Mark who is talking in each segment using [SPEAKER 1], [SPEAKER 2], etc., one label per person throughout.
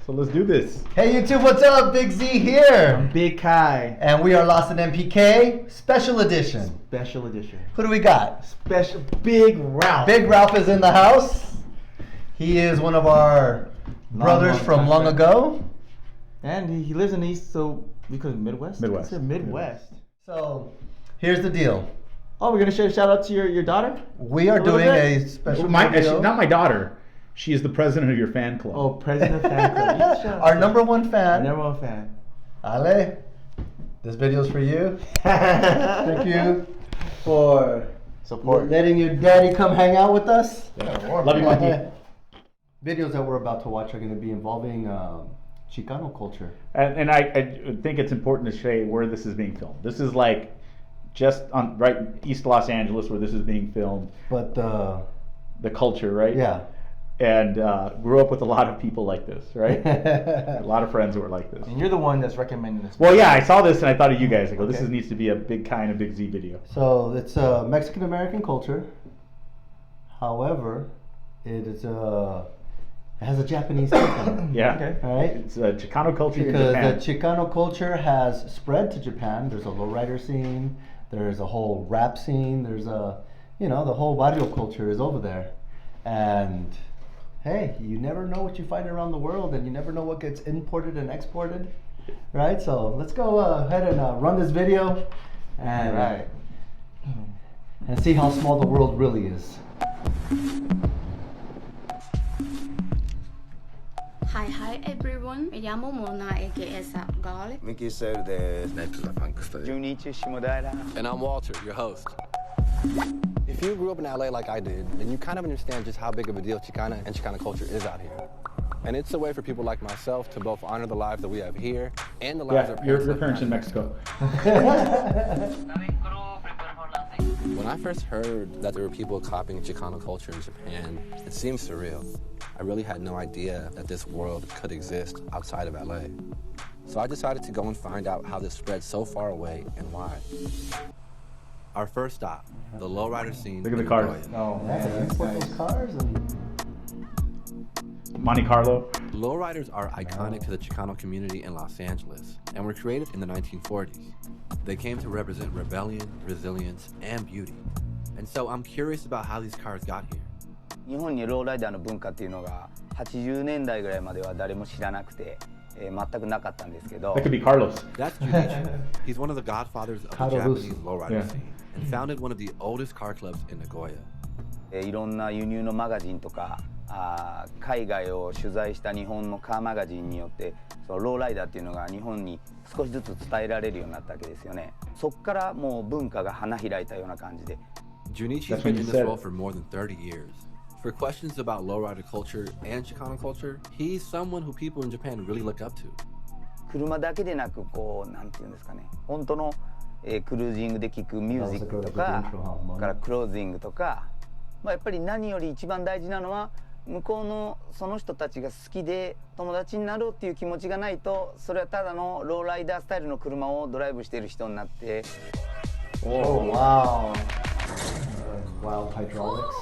[SPEAKER 1] So let's do this.
[SPEAKER 2] Hey YouTube, what's up? Big Z here.
[SPEAKER 1] I'm Big Kai.
[SPEAKER 2] And we are Lost in MPK Special Edition.
[SPEAKER 1] Special edition.
[SPEAKER 2] Who do we got?
[SPEAKER 1] Special Big Ralph.
[SPEAKER 2] Big Ralph is in the house. He is one of our brothers from long ago.
[SPEAKER 1] And he lives in the East, so because Midwest?
[SPEAKER 2] Midwest.
[SPEAKER 1] It's Midwest.
[SPEAKER 2] So here's the deal.
[SPEAKER 1] Oh, we're going to share a shout out to your daughter?
[SPEAKER 2] We are doing a special video.
[SPEAKER 3] Not my daughter. She is the president of your fan club.
[SPEAKER 1] Oh, president of fan club. Yeah, shout out
[SPEAKER 2] Our
[SPEAKER 1] to
[SPEAKER 2] number one
[SPEAKER 1] our
[SPEAKER 2] fan.
[SPEAKER 1] number one fan.
[SPEAKER 2] Ale, this video's for you. Thank you for
[SPEAKER 1] Support.
[SPEAKER 2] letting your daddy come hang out with us.
[SPEAKER 3] Love you, Mikey.
[SPEAKER 2] Videos that we're about to watch are going to be involving Chicano culture.
[SPEAKER 3] And I think it's important to say where this is being filmed. This is like just on right East Los Angeles where this is being filmed.
[SPEAKER 2] But
[SPEAKER 3] The culture, right?
[SPEAKER 2] yeah.
[SPEAKER 3] And grew up with a lot of people like this, right? A lot of friends who were like this.
[SPEAKER 1] And you're the one that's recommending this.
[SPEAKER 3] Well, yeah, I saw this and I thought of you guys. I go, this
[SPEAKER 1] Okay.
[SPEAKER 3] needs to be a Big Kai and a Big Z video.
[SPEAKER 2] So it's Mexican American culture. However, it has a Japanese take.
[SPEAKER 3] Yeah.
[SPEAKER 1] Okay.
[SPEAKER 2] All right.
[SPEAKER 3] It's Chicano culture in
[SPEAKER 2] Because
[SPEAKER 3] Japan.
[SPEAKER 2] the Chicano culture has spread to Japan. There's a lowrider scene. There's a whole rap scene. There's the whole barrio culture is over there. And hey, you never know what you find around the world, and you never know what gets imported and exported, right? So let's go ahead and run this video, and
[SPEAKER 1] Right.
[SPEAKER 2] and see how small the world really is.
[SPEAKER 4] Hi everyone, me llamo Mona aka Sapgali.
[SPEAKER 5] Mickey Soulです。
[SPEAKER 6] Junichi Shimodaira.
[SPEAKER 7] And I'm Walter, your host. If you grew up in LA like I did, then you kind of understand just how big of a deal Chicana and Chicana culture is out here. And it's a way for people like myself to both honor the lives that we have here and the lives
[SPEAKER 3] Yeah,
[SPEAKER 7] of
[SPEAKER 3] your parents in Mexico.
[SPEAKER 7] When I first heard that there were people copying Chicano culture in Japan, it seemed surreal. I really had no idea that this world could exist outside of LA. So I decided to go and find out how this spread so far away and why. Our first stop, the lowrider scene.
[SPEAKER 3] Look at the
[SPEAKER 7] in
[SPEAKER 3] cars.
[SPEAKER 7] Nagoya.
[SPEAKER 1] Oh,
[SPEAKER 2] Yeah,
[SPEAKER 1] man.
[SPEAKER 2] you import those cars and
[SPEAKER 3] Monte Carlo.
[SPEAKER 7] Lowriders are iconic to the Chicano community in Los Angeles and were created in the 1940s. They came to represent rebellion, resilience, and beauty. And so I'm curious about how these cars got here.
[SPEAKER 6] 日本にローライダーの文化っていうのが80年代ぐらいまでは誰も知らなくて、全くなかったんですけど
[SPEAKER 3] That could be Carlos.
[SPEAKER 7] That's Junichi. He's one of the godfathers of the
[SPEAKER 2] Carlos.
[SPEAKER 7] Japanese lowrider
[SPEAKER 3] Yeah.
[SPEAKER 7] scene and founded one of the oldest car clubs in Nagoya.
[SPEAKER 6] いろんな輸入のマガジンとか海外を取材した日本のカーマガジンによってそのローライダーっていうのが日本に少しずつ伝えられるようになったわけですよね。そこからもう文化が花開いたような感じで。
[SPEAKER 7] Junichi's
[SPEAKER 3] That's what
[SPEAKER 7] been
[SPEAKER 3] you
[SPEAKER 7] in this
[SPEAKER 3] said.
[SPEAKER 7] role for more than 30 years. For questions about lowrider culture and Chicano culture, he's someone who people in Japan really look up to.
[SPEAKER 6] 車だけでなくこうなんていうんですかね、本当の、クルージングで聴くミュージックとか、からクロージングとか、やっぱり何より一番大事なのは向こうのその人たちが好きで友達になろうっていう気持ちがないと、それはただのローライダースタイルの車をドライブしている人になって。
[SPEAKER 2] oh wow, wild hydraulics.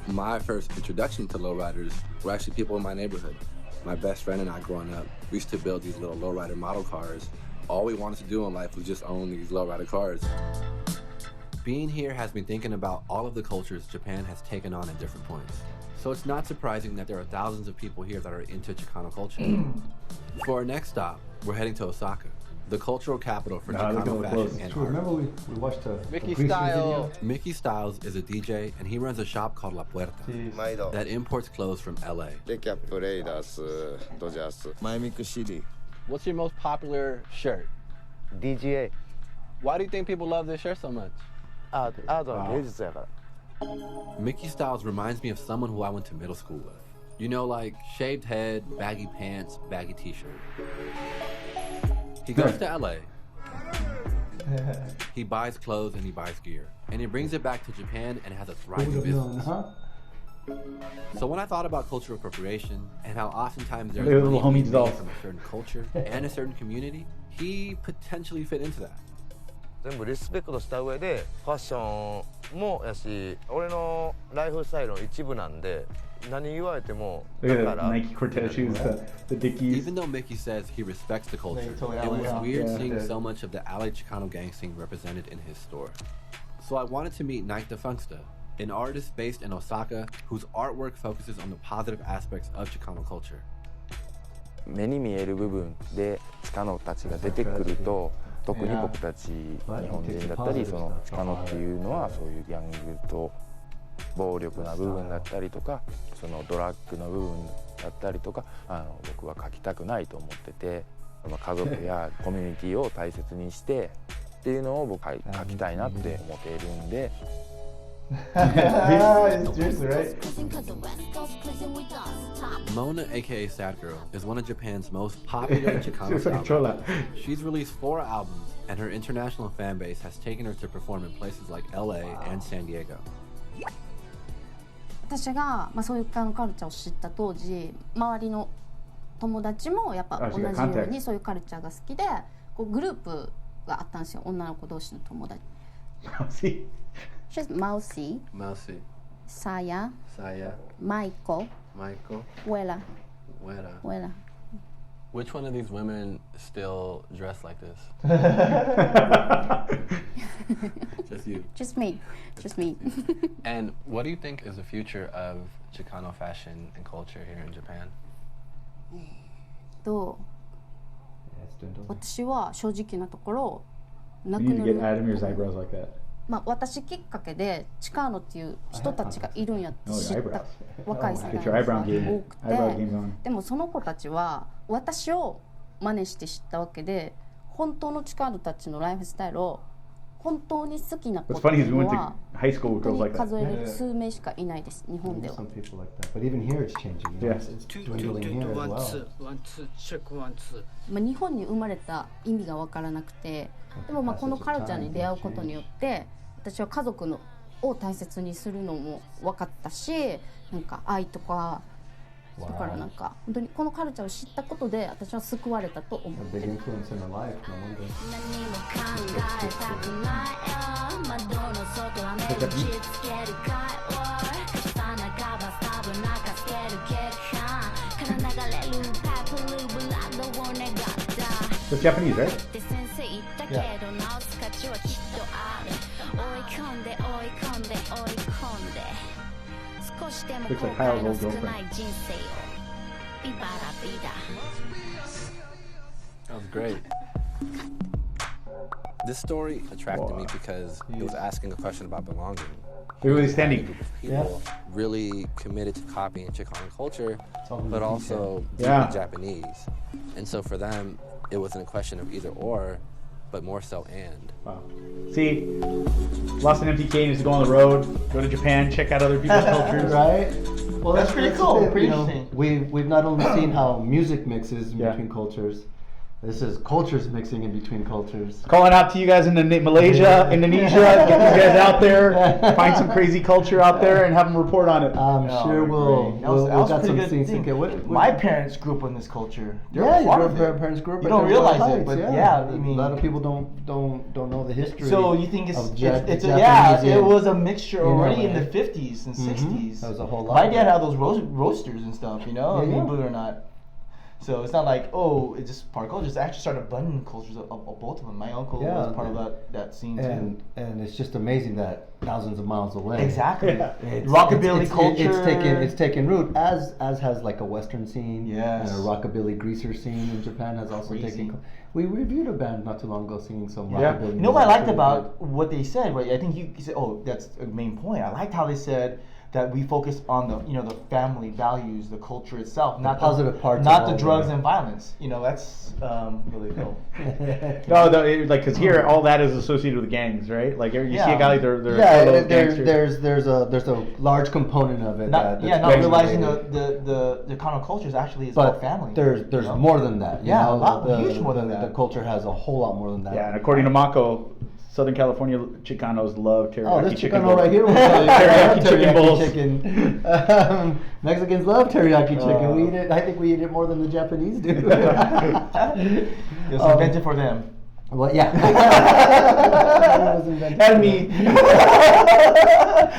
[SPEAKER 7] My first introduction to lowriders were actually people in my neighborhood. My best friend and I growing up, we used to build these little lowrider model cars. All we wanted to do in life was just own these lowrider cars. Being here has me thinking about all of the cultures Japan has taken on at different points. So it's not surprising that there are thousands of people here that are into Chicano culture. For our next stop, we're heading to Osaka, the cultural capital for
[SPEAKER 3] look at
[SPEAKER 7] Chicano
[SPEAKER 3] the
[SPEAKER 7] fashion
[SPEAKER 3] clothes.
[SPEAKER 7] and
[SPEAKER 2] So
[SPEAKER 7] art.
[SPEAKER 2] remember we watched a
[SPEAKER 7] Mickey
[SPEAKER 2] Greasy
[SPEAKER 7] Style.
[SPEAKER 2] video?
[SPEAKER 7] Mickey Styles is a DJ and he runs a shop called La Puerta
[SPEAKER 5] 毎度
[SPEAKER 7] that imports clothes from LA.
[SPEAKER 5] レキャップレイダースドジャースマイミックシティ
[SPEAKER 7] What's your most popular shirt?
[SPEAKER 6] DGA
[SPEAKER 7] Why do you think people love this shirt so much?
[SPEAKER 6] アートは芸術やから。
[SPEAKER 7] Mickey Styles reminds me of someone who I went to middle school with. You know, like shaved head, baggy pants, baggy t-shirt. He goes to LA. He buys clothes and he buys gear. And he brings it back to Japan and has a
[SPEAKER 2] Who
[SPEAKER 7] thriving
[SPEAKER 2] would have known,
[SPEAKER 7] business.
[SPEAKER 2] huh?
[SPEAKER 7] So when I thought about cultural appropriation and how oftentimes there's
[SPEAKER 3] Look at the little
[SPEAKER 7] money
[SPEAKER 3] homie
[SPEAKER 7] being
[SPEAKER 3] dissolve.
[SPEAKER 7] made from a certain culture and a certain community, he potentially fit into that.
[SPEAKER 5] 全部リスペクトした上でファッションもやし、俺のライフスタイルの一部なんで、何言われても
[SPEAKER 3] Look
[SPEAKER 5] だ
[SPEAKER 3] at
[SPEAKER 5] か
[SPEAKER 3] the
[SPEAKER 5] ら
[SPEAKER 3] Nike Cortez shoes, the Dickies.
[SPEAKER 7] Even though Mickey says he respects the culture,
[SPEAKER 2] Yeah, totally
[SPEAKER 7] it was
[SPEAKER 2] LA,
[SPEAKER 7] weird
[SPEAKER 3] yeah.
[SPEAKER 7] seeing
[SPEAKER 3] Yeah.
[SPEAKER 7] so much of the LA Chicano gang scene represented in his store. So I wanted to meet Nike the Funksta, an artist based in Osaka whose artwork focuses on the positive aspects of Chicano culture.
[SPEAKER 8] 目に見える部分でチカノたちが出てくると、特に僕たち日本人だったり、そのチカノっていうのはそういうギャングと暴力な部分だったりとか、そのドラッグの部分だったりとか、僕は描きたくないと思ってて、その家族やコミュニティを大切にしてっていうのを僕は描きたいなって思っているんで。
[SPEAKER 1] It's seriously right.
[SPEAKER 7] Mona, aka Sad Girl, is one of Japan's most popular Chicano
[SPEAKER 3] She's like
[SPEAKER 7] style
[SPEAKER 3] Chola.
[SPEAKER 7] rappers. She's released 4 albums, and her international fan base has taken her to perform in places like LA and San Diego.
[SPEAKER 4] 私が、そういうカルチャーを知った当時、周りの友達もやっぱ同じようにそういうカルチャーが好きで、こうグループがあったんですよ、女の子同士の友達。
[SPEAKER 3] See?
[SPEAKER 4] She's Mousy,
[SPEAKER 7] Mousy,
[SPEAKER 4] Saya,
[SPEAKER 7] Saya,
[SPEAKER 4] Michael,
[SPEAKER 7] Michael,
[SPEAKER 4] Wella,
[SPEAKER 7] Wera.
[SPEAKER 4] Wella.
[SPEAKER 9] Which one of these women still dress like this?
[SPEAKER 7] Just you.
[SPEAKER 4] Just me, just me.
[SPEAKER 9] And what do you think is the future of Chicano fashion and culture here in Japan?
[SPEAKER 4] と
[SPEAKER 2] Yeah, it's dwindling.
[SPEAKER 4] 私は正直なところな
[SPEAKER 3] You
[SPEAKER 4] く
[SPEAKER 3] need
[SPEAKER 4] な
[SPEAKER 3] to
[SPEAKER 4] る
[SPEAKER 3] get Admir's eyebrows like that.
[SPEAKER 4] 私きっかけでチカーノっていう人たちがいるんやって知
[SPEAKER 3] Oh,
[SPEAKER 4] っ
[SPEAKER 3] your
[SPEAKER 4] た
[SPEAKER 3] eyebrows.
[SPEAKER 4] 若い世
[SPEAKER 3] Get
[SPEAKER 4] 代
[SPEAKER 3] your
[SPEAKER 4] が
[SPEAKER 3] eyebrow game.
[SPEAKER 4] 多く
[SPEAKER 3] Eyebrow
[SPEAKER 4] て
[SPEAKER 3] game's on.
[SPEAKER 4] でもその子たちは私を真似して知ったわけで本当のチカーノたちのライフスタイルを本当に好きな子
[SPEAKER 3] What's
[SPEAKER 4] って
[SPEAKER 3] funny
[SPEAKER 4] い
[SPEAKER 3] is
[SPEAKER 4] う
[SPEAKER 3] we
[SPEAKER 4] の
[SPEAKER 3] went
[SPEAKER 4] は
[SPEAKER 3] to high school
[SPEAKER 4] 本
[SPEAKER 3] with
[SPEAKER 4] 当
[SPEAKER 3] girls
[SPEAKER 4] に
[SPEAKER 3] like
[SPEAKER 4] 数
[SPEAKER 3] that.
[SPEAKER 4] える数名しかいないです日本で
[SPEAKER 2] There's
[SPEAKER 4] は
[SPEAKER 2] some people like that, but even here it's changing. You know?
[SPEAKER 3] Yeah.
[SPEAKER 2] It's dwindling here as well.
[SPEAKER 4] 日本に生まれた意味が分からなくてでもこのカルチャーに出会うことによって私は家族のを大切にするのも分かったしなんか愛とかだからなんか本当にこのカルチャーを知ったことで私は救われたと思
[SPEAKER 2] A
[SPEAKER 4] っ
[SPEAKER 2] big
[SPEAKER 4] てる
[SPEAKER 2] influence in her life. No wonder.
[SPEAKER 4] 何も考えたくない窓の外は目打ちつけるかい重なかばスタブ泣かせる血管から流れるパープルブラッドを願った
[SPEAKER 3] It's Japanese, right?
[SPEAKER 4] って先生言ったけど直す価値はきっとある追い込んで追い込んで追い込んで少しでも後
[SPEAKER 3] Looks like
[SPEAKER 4] 悔
[SPEAKER 3] Kyle's
[SPEAKER 4] の
[SPEAKER 3] old
[SPEAKER 4] 少
[SPEAKER 3] girlfriend.
[SPEAKER 4] ない人生をビバラビダ
[SPEAKER 9] That was great.
[SPEAKER 7] This story attracted me because it was asking a question about belonging.
[SPEAKER 3] Look at he's
[SPEAKER 7] A
[SPEAKER 3] standing.
[SPEAKER 7] group of people really committed to copying Chicano culture, but also being
[SPEAKER 3] Yeah.
[SPEAKER 7] Japanese. And so for them, it wasn't a question of either or, but more so and.
[SPEAKER 3] Wow. See, lost an empty cane is to go on the road, go to Japan, check out other people's cultures.
[SPEAKER 2] Right? Well,
[SPEAKER 1] That's pretty
[SPEAKER 2] the
[SPEAKER 1] cool,
[SPEAKER 2] thing,
[SPEAKER 1] pretty
[SPEAKER 2] you know,
[SPEAKER 1] interesting.
[SPEAKER 2] we've not only seen how music mixes in
[SPEAKER 3] Yeah.
[SPEAKER 2] between cultures. This is cultures mixing in between cultures.
[SPEAKER 3] Calling out to you guys in Malaysia, Indonesia, get these guys out there, find some crazy culture out there, and have them report on it.
[SPEAKER 2] I'm
[SPEAKER 1] No,
[SPEAKER 2] sure
[SPEAKER 1] great.
[SPEAKER 2] we'll
[SPEAKER 1] That was
[SPEAKER 2] we'll got
[SPEAKER 1] pretty
[SPEAKER 2] some
[SPEAKER 1] good
[SPEAKER 2] scenes to
[SPEAKER 1] thing.
[SPEAKER 2] get. What,
[SPEAKER 1] My parents grew up in this culture. They're
[SPEAKER 2] yeah,
[SPEAKER 1] part
[SPEAKER 2] your
[SPEAKER 1] of it.
[SPEAKER 2] parents grew up.
[SPEAKER 1] You
[SPEAKER 2] at
[SPEAKER 1] don't
[SPEAKER 2] the Royal
[SPEAKER 1] realize it,
[SPEAKER 2] Heights,
[SPEAKER 1] but
[SPEAKER 2] yeah.
[SPEAKER 1] yeah, I mean,
[SPEAKER 2] a lot of people don't know the history.
[SPEAKER 1] So you think it's
[SPEAKER 2] of
[SPEAKER 1] it's
[SPEAKER 2] Japanese
[SPEAKER 1] yeah, it
[SPEAKER 2] in-
[SPEAKER 1] was a mixture
[SPEAKER 2] in
[SPEAKER 1] already in
[SPEAKER 2] LA.
[SPEAKER 1] the 50s and 60s.
[SPEAKER 2] That was a whole lot
[SPEAKER 1] My
[SPEAKER 2] of
[SPEAKER 1] dad
[SPEAKER 2] it.
[SPEAKER 1] had those roasters and stuff, you know. I
[SPEAKER 2] Yeah,
[SPEAKER 1] mean,
[SPEAKER 2] yeah.
[SPEAKER 1] believe it or not. So it's not like it's just part of culture. It's actually started blending cultures of both of them. My uncle
[SPEAKER 2] Yeah,
[SPEAKER 1] was part of that scene too.
[SPEAKER 2] And it's just amazing that thousands of miles away.
[SPEAKER 1] Exactly.
[SPEAKER 2] It's-
[SPEAKER 1] Rockabilly
[SPEAKER 2] it's
[SPEAKER 1] culture.
[SPEAKER 2] It's taken root as has like a Western scene.
[SPEAKER 1] Yes.
[SPEAKER 2] And a rockabilly greaser scene in Japan has also
[SPEAKER 1] Crazy.
[SPEAKER 2] taken. We reviewed a band not too long ago singing some
[SPEAKER 3] Yeah.
[SPEAKER 2] rockabilly.
[SPEAKER 1] You know what I liked
[SPEAKER 2] music.
[SPEAKER 1] about what they said? Right? I think you said, "Oh, that's a main point." I liked how they said that we focus on the family values, the culture itself, not
[SPEAKER 2] positive parts
[SPEAKER 1] not
[SPEAKER 2] of
[SPEAKER 1] the
[SPEAKER 2] all
[SPEAKER 1] drugs
[SPEAKER 2] the-
[SPEAKER 1] and violence. That's really cool.
[SPEAKER 3] No, because here all that is associated with gangs, right? Like you see a guy, they're
[SPEAKER 2] Yeah,
[SPEAKER 3] photo
[SPEAKER 2] there's
[SPEAKER 3] gangsters.
[SPEAKER 2] there's a large component of it.
[SPEAKER 1] Not
[SPEAKER 2] that's
[SPEAKER 1] not
[SPEAKER 2] gang
[SPEAKER 1] realizing
[SPEAKER 2] related.
[SPEAKER 1] the kind of cultures actually is about
[SPEAKER 2] But
[SPEAKER 1] family.
[SPEAKER 2] there's
[SPEAKER 1] you know?
[SPEAKER 2] more than that. you
[SPEAKER 1] Yeah,
[SPEAKER 2] know?
[SPEAKER 1] a lot,
[SPEAKER 2] the,
[SPEAKER 1] huge more than
[SPEAKER 2] the,
[SPEAKER 1] that.
[SPEAKER 2] The culture has a whole lot more than that.
[SPEAKER 3] Yeah, and according to Mako, Southern California Chicanos love teriyaki
[SPEAKER 2] Oh, this
[SPEAKER 3] chicken
[SPEAKER 2] Chicano
[SPEAKER 3] bowls.
[SPEAKER 2] right here will tell you
[SPEAKER 3] Teriyaki chicken bowls.
[SPEAKER 2] chicken. Mexicans love teriyaki chicken. We eat it. I think we eat it more than the Japanese do.
[SPEAKER 1] It was invented for them.
[SPEAKER 2] Well, yeah. It was invented.
[SPEAKER 1] And me.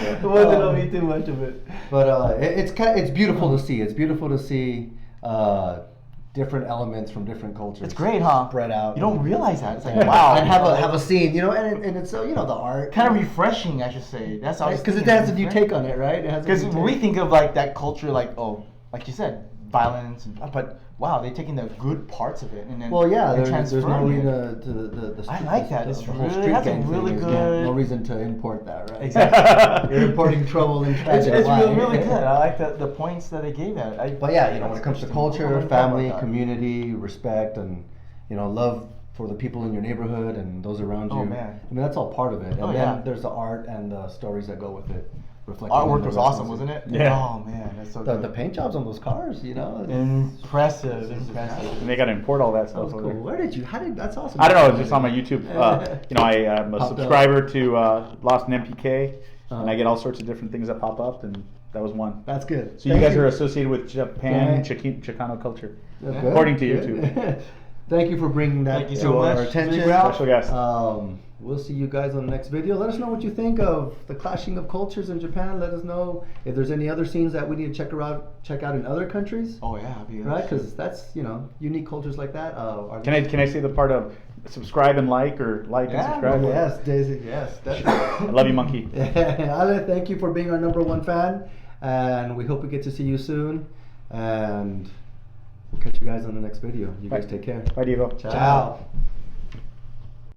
[SPEAKER 1] It wasn't on me too much of it.
[SPEAKER 2] But it's beautiful to see. It's beautiful to see different elements from different cultures.
[SPEAKER 1] It's great, huh?
[SPEAKER 2] Spread out.
[SPEAKER 1] You don't realize that. It's like,
[SPEAKER 2] Yeah.
[SPEAKER 1] wow.
[SPEAKER 2] And have a scene, you know, and it's you know, the art.
[SPEAKER 1] Kind of refreshing, I should say. That's how.
[SPEAKER 2] Because it has a new take on it, right?
[SPEAKER 1] Because when we think of like that culture, like like you said, violence, but wow, they're taking the good parts of it and then
[SPEAKER 2] Well, yeah,
[SPEAKER 1] and
[SPEAKER 2] there's no
[SPEAKER 1] transferring
[SPEAKER 2] reason
[SPEAKER 1] it.
[SPEAKER 2] to the
[SPEAKER 1] I like that. It's
[SPEAKER 2] the whole
[SPEAKER 1] really
[SPEAKER 2] street
[SPEAKER 1] that's a
[SPEAKER 2] gang
[SPEAKER 1] really
[SPEAKER 2] thing is,
[SPEAKER 1] good.
[SPEAKER 2] no reason to import that, right?
[SPEAKER 1] Exactly.
[SPEAKER 2] You're importing trouble and
[SPEAKER 1] It's
[SPEAKER 2] tragedy.
[SPEAKER 1] really good. I like the points that they gave that.
[SPEAKER 2] But yeah, you know, when it comes to
[SPEAKER 1] Interesting.
[SPEAKER 2] culture,
[SPEAKER 1] We'll talk
[SPEAKER 2] family,
[SPEAKER 1] about that.
[SPEAKER 2] community, respect, and you know, love for the people in your neighborhood and those around you.
[SPEAKER 1] Oh, man.
[SPEAKER 2] I mean, that's all part of it. And
[SPEAKER 1] Oh,
[SPEAKER 2] then
[SPEAKER 1] yeah.
[SPEAKER 2] there's the art and the stories that go with it. Reflecting
[SPEAKER 1] Artwork
[SPEAKER 2] on the
[SPEAKER 1] was awesome,
[SPEAKER 2] references.
[SPEAKER 1] wasn't it?
[SPEAKER 3] Yeah.
[SPEAKER 1] Oh man, that's so
[SPEAKER 2] The
[SPEAKER 1] good.
[SPEAKER 2] paint jobs on those cars, you know.
[SPEAKER 1] Impressive.
[SPEAKER 3] And they got to import all that
[SPEAKER 2] That
[SPEAKER 3] stuff
[SPEAKER 2] was
[SPEAKER 3] over
[SPEAKER 2] cool.
[SPEAKER 3] there.
[SPEAKER 2] Where did you? How did? That's awesome.
[SPEAKER 3] I don't know, it's just on my YouTube. You know, I am a
[SPEAKER 2] Popped up.
[SPEAKER 3] subscriber to Lost and MPK, and
[SPEAKER 2] Uh-huh.
[SPEAKER 3] I get all sorts of different things that pop up, and that was one.
[SPEAKER 2] That's good.
[SPEAKER 3] So you guys are associated with Japan,
[SPEAKER 2] Yeah.
[SPEAKER 3] Chicano culture,
[SPEAKER 2] Good,
[SPEAKER 3] according to
[SPEAKER 2] good.
[SPEAKER 3] YouTube.
[SPEAKER 2] Thank you for bringing that
[SPEAKER 1] Thank you
[SPEAKER 2] to
[SPEAKER 1] so
[SPEAKER 2] our
[SPEAKER 1] much.
[SPEAKER 2] attention.
[SPEAKER 1] Big Ralph.
[SPEAKER 3] Special guest.
[SPEAKER 2] We'll see you guys on the next video. Let us know what you think of the clashing of cultures in Japan. Let us know if there's any other scenes that we need to check out in other countries.
[SPEAKER 1] Oh yeah, I'll be
[SPEAKER 2] Right, because that's, you know, unique cultures like that. Are
[SPEAKER 3] Can I say the part of subscribe and like, or like and
[SPEAKER 1] Yeah,
[SPEAKER 3] subscribe?
[SPEAKER 2] Yes, Daisy. Yes,
[SPEAKER 3] I
[SPEAKER 2] definitely.
[SPEAKER 3] love you, monkey.
[SPEAKER 2] Ale, thank you for being our #1 fan, and we hope we get to see you soon. And we'll catch you guys on the next video. You guys
[SPEAKER 3] Bye.
[SPEAKER 2] take care.
[SPEAKER 3] Bye, Diego.
[SPEAKER 2] Ciao.